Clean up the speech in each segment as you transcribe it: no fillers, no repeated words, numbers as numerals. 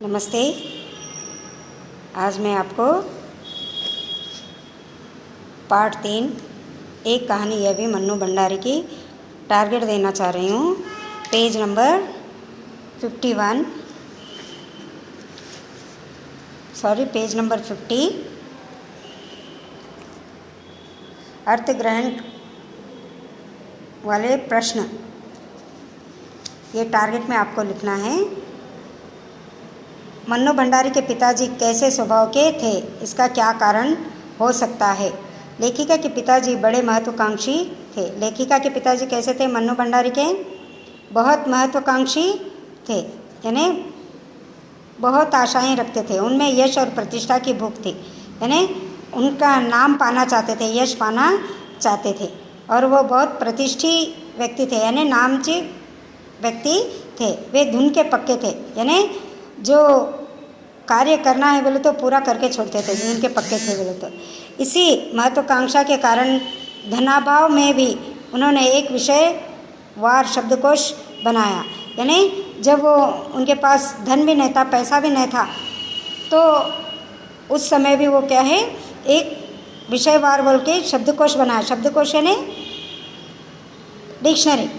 नमस्ते। आज मैं आपको पार्ट 3 एक कहानी यह भी मन्नू भंडारी की टारगेट देना चाह रही हूँ। पेज नंबर 51 पेज नंबर 50 अर्थ ग्रहण वाले प्रश्न, ये टारगेट में आपको लिखना है। मन्नू भंडारी के पिताजी कैसे स्वभाव के थे, इसका क्या कारण हो सकता है। लेखिका के पिताजी बड़े महत्वाकांक्षी थे। लेखिका के पिताजी कैसे थे? मन्नू भंडारी के बहुत महत्वाकांक्षी थे, यानी बहुत आशाएं रखते थे। उनमें यश और प्रतिष्ठा की भूख थी, यानी उनका नाम पाना चाहते थे, यश पाना चाहते थे। और वो बहुत प्रतिष्ठित व्यक्ति थे, यानी नामची व्यक्ति थे। वे धुन के पक्के थे, यानी जो कार्य करना है बोले तो पूरा करके छोड़ते थे, धुन के पक्के थे बोले तो। इसी महत्वाकांक्षा के कारण धनाभाव में भी उन्होंने एक विषयवार शब्दकोश बनाया, यानी जब वो उनके पास धन भी नहीं था, पैसा भी नहीं था, तो उस समय भी वो क्या है, एक विषयवार बोल के शब्दकोश बनाया। शब्दकोश यानी डिक्शनरी।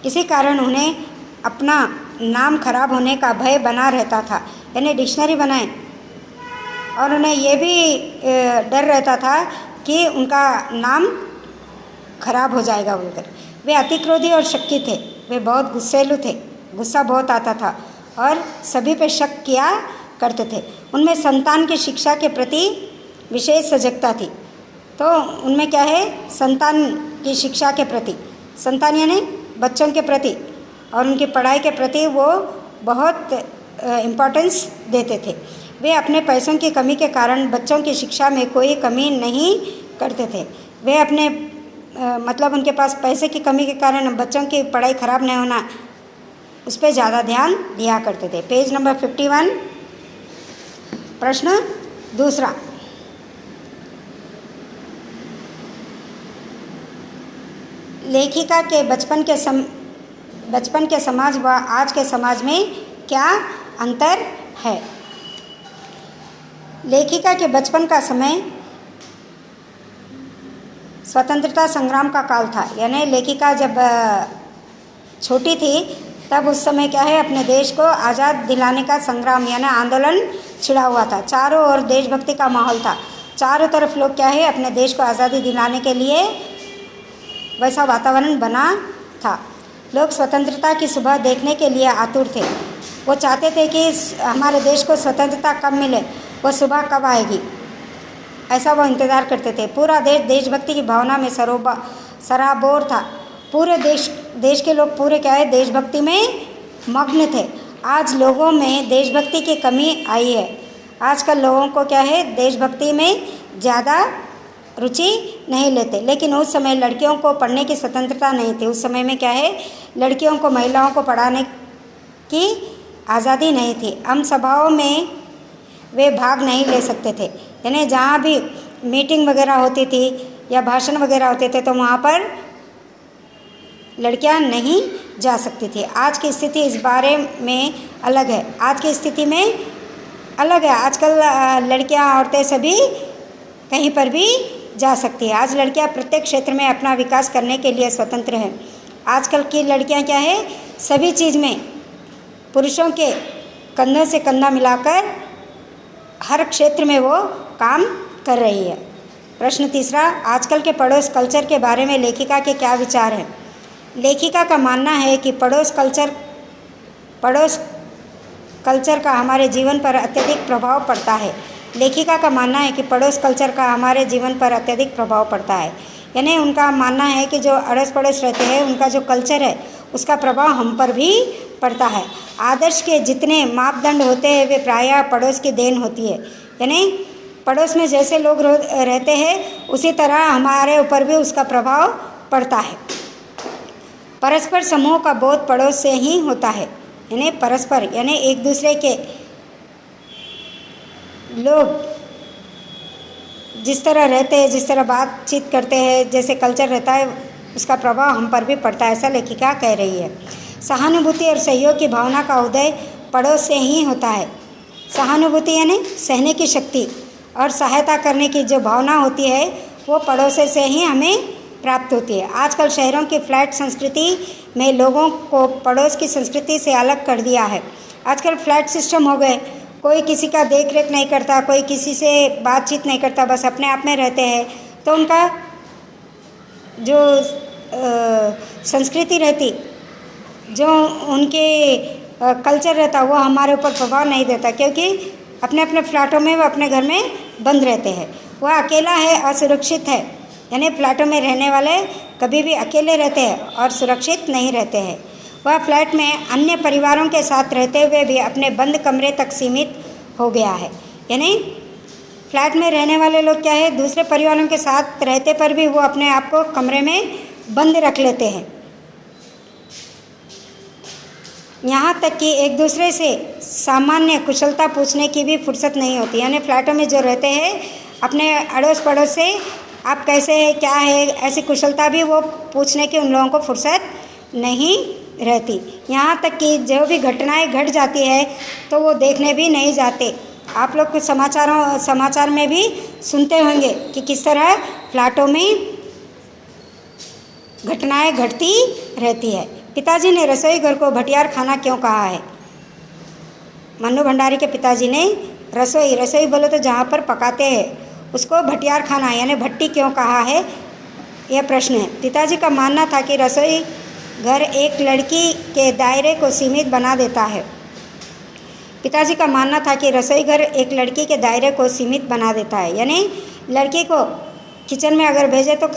इसी कारण उन्हें अपना नाम खराब होने का भय बना रहता था, यानी डिक्शनरी बनाए। और उन्हें ये भी डर रहता था कि उनका नाम खराब हो जाएगा बोलकर। वे अतिक्रोधी और शक्की थे। वे बहुत गुस्सैलू थे, गुस्सा बहुत आता था और सभी पे शक किया करते थे। उनमें संतान की शिक्षा के प्रति विशेष सजगता थी। तो उनमें क्या है, संतान की शिक्षा के प्रति, संतान यानी बच्चों के प्रति और उनकी पढ़ाई के प्रति वो बहुत इम्पोर्टेंस देते थे। वे अपने पैसों की कमी के कारण बच्चों की शिक्षा में कोई कमी नहीं करते थे। वे अपने मतलब उनके पास पैसे की कमी के कारण बच्चों की पढ़ाई खराब नहीं होना, उस पर ज़्यादा ध्यान दिया करते थे। पेज नंबर 51 प्रश्न दूसरा। लेखिका के बचपन के समाज व आज के समाज में क्या अंतर है। लेखिका के बचपन का समय स्वतंत्रता संग्राम का काल था, यानी लेखिका जब छोटी थी तब उस समय क्या है, अपने देश को आज़ाद दिलाने का संग्राम यानी आंदोलन छिड़ा हुआ था। चारों ओर देशभक्ति का माहौल था। चारों तरफ लोग क्या है, अपने देश को आज़ादी दिलाने के लिए वैसा वातावरण बना था। लोग स्वतंत्रता की सुबह देखने के लिए आतुर थे। वो चाहते थे कि हमारे देश को स्वतंत्रता कब मिले, वो सुबह कब आएगी, ऐसा वो इंतज़ार करते थे। पूरा देश देशभक्ति की भावना में सराबोर था। पूरे देश के लोग पूरे क्या है, देशभक्ति में मग्न थे। आज लोगों में देशभक्ति की कमी आई है। आजकल लोगों को क्या है, देशभक्ति में ज़्यादा रुचि नहीं लेते। लेकिन उस समय लड़कियों को पढ़ने की स्वतंत्रता नहीं थी। उस समय में क्या है, लड़कियों को, महिलाओं को पढ़ाने की आज़ादी नहीं थी। आम सभाओं में वे भाग नहीं ले सकते थे, यानी जहाँ भी मीटिंग वगैरह होती थी या भाषण वगैरह होते थे तो वहाँ पर लड़कियाँ नहीं जा सकती थी। आज की स्थिति इस बारे में अलग है। आज की स्थिति में अलग है। आजकल लड़कियाँ, औरतें सभी कहीं पर भी जा सकती है। आज लड़कियां प्रत्येक क्षेत्र में अपना विकास करने के लिए स्वतंत्र हैं। आजकल की लड़कियां क्या है, सभी चीज़ में पुरुषों के कंधों से कंधा मिलाकर हर क्षेत्र में वो काम कर रही है। प्रश्न तीसरा, आजकल के पड़ोस कल्चर के बारे में लेखिका के क्या विचार हैं। लेखिका का मानना है कि पड़ोस कल्चर का हमारे जीवन पर अत्यधिक प्रभाव पड़ता है। लेखिका का मानना है कि पड़ोस कल्चर का हमारे जीवन पर अत्यधिक प्रभाव पड़ता है, यानी उनका मानना है कि जो अड़ोस पड़ोस रहते हैं उनका जो कल्चर है उसका प्रभाव हम पर भी पड़ता है। आदर्श के जितने मापदंड होते हैं वे प्रायः पड़ोस की देन होती है, यानी पड़ोस में जैसे लोग रहते हैं उसी तरह हमारे ऊपर भी उसका प्रभाव पड़ता है। परस्पर समूह का बोध पड़ोस से ही होता है, यानी परस्पर यानी एक दूसरे के लोग जिस तरह रहते हैं, जिस तरह बातचीत करते हैं, जैसे कल्चर रहता है उसका प्रभाव हम पर भी पड़ता है, ऐसा लेखिका कह रही है। सहानुभूति और सहयोग की भावना का उदय पड़ोस से ही होता है, सहानुभूति यानी सहने की शक्ति और सहायता करने की जो भावना होती है वो पड़ोसी से ही हमें प्राप्त होती है। आजकल शहरों की फ्लैट संस्कृति में लोगों को पड़ोस की संस्कृति से अलग कर दिया है। आजकल फ्लैट सिस्टम हो गए, कोई किसी का देख रेख नहीं करता, कोई किसी से बातचीत नहीं करता, बस अपने आप में रहते हैं। तो उनका जो संस्कृति रहती, जो उनके कल्चर रहता, वो हमारे ऊपर प्रभाव नहीं देता, क्योंकि अपने अपने फ्लैटों में वो अपने घर में बंद रहते हैं। वह अकेला है, असुरक्षित है, यानी फ्लैटों में रहने वाले कभी भी अकेले रहते हैं और सुरक्षित नहीं रहते हैं। वह फ्लैट में अन्य परिवारों के साथ रहते हुए भी अपने बंद कमरे तक सीमित हो गया है। यानी फ्लैट में रहने वाले लोग क्या है, दूसरे परिवारों के साथ रहते पर भी वो अपने आप को कमरे में बंद रख लेते हैं। यहाँ तक कि एक दूसरे से सामान्य कुशलता पूछने की भी फुर्सत नहीं होती। यानी फ्लैटों में जो रहते हैं, अपने अड़ोस पड़ोस से आप कैसे हैं, क्या है, ऐसी कुशलता भी वो पूछने की उन लोगों को फुर्सत नहीं रहती। यहाँ तक कि जो भी घटनाएं घट जाती है तो वो देखने भी नहीं जाते। आप लोग कुछ समाचार में भी सुनते होंगे कि किस तरह फ्लैटों में घटनाएं घटती रहती है। पिताजी ने रसोई घर को भटियार खाना क्यों कहा है? मन्नू भंडारी के पिताजी ने रसोई बोले तो जहाँ पर पकाते हैं उसको भटियार खाना यानी भट्टी क्यों कहा है, यह प्रश्न है। पिताजी का मानना था कि रसोई घर एक लड़की के दायरे को सीमित बना देता है। पिताजी का मानना था कि रसोई घर एक लड़की के दायरे को सीमित बना देता है, यानी लड़की को किचन में अगर भेजे तो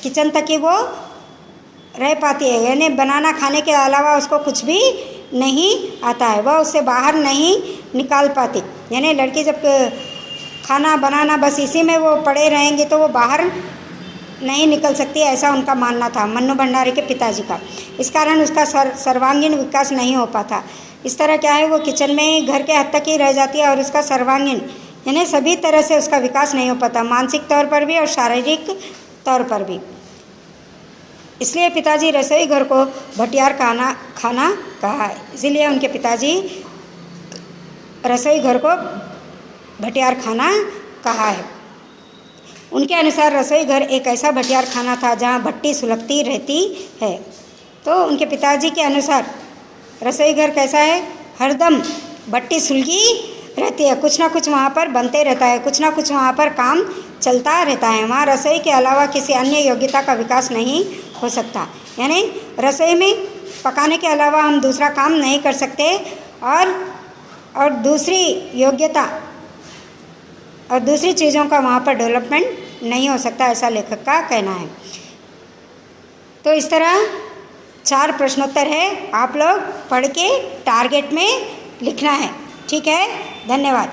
किचन तक ही वो रह पाती है, यानी बनाना खाने के अलावा उसको कुछ भी नहीं आता है, वह उससे बाहर नहीं निकाल पाती। यानी लड़की जब खाना बनाना बस इसी में वो पड़े रहेंगे तो वो बाहर नहीं निकल सकती, ऐसा उनका मानना था मन्नू भंडारी के पिताजी का। इस कारण उसका सर्वांगीण विकास नहीं हो पाता। इस तरह क्या है, वो किचन में घर के हद तक ही रह जाती है और उसका सर्वांगीण यानी सभी तरह से उसका विकास नहीं हो पाता, मानसिक तौर पर भी और शारीरिक तौर पर भी। इसलिए पिताजी रसोई घर को भटियार खाना कहा है। इसीलिए उनके पिताजी रसोई घर को भटियार खाना कहा है। उनके अनुसार रसोई घर एक ऐसा भटियार खाना था जहाँ भट्टी सुलगती रहती है। तो उनके पिताजी के अनुसार रसोई घर कैसा है, हरदम भट्टी सुलगी रहती है, कुछ ना कुछ वहाँ पर बनते रहता है, कुछ ना कुछ वहाँ पर काम चलता रहता है। वहाँ रसोई के अलावा किसी अन्य योग्यता का विकास नहीं हो सकता। यानी रसोई में पकाने के अलावा हम दूसरा काम नहीं कर सकते और दूसरी योग्यता और दूसरी चीज़ों का वहाँ पर डेवलपमेंट नहीं हो सकता, ऐसा लेखक का कहना है। तो इस तरह 4 प्रश्नोत्तर है, आप लोग पढ़ के टारगेट में लिखना है। ठीक है, धन्यवाद।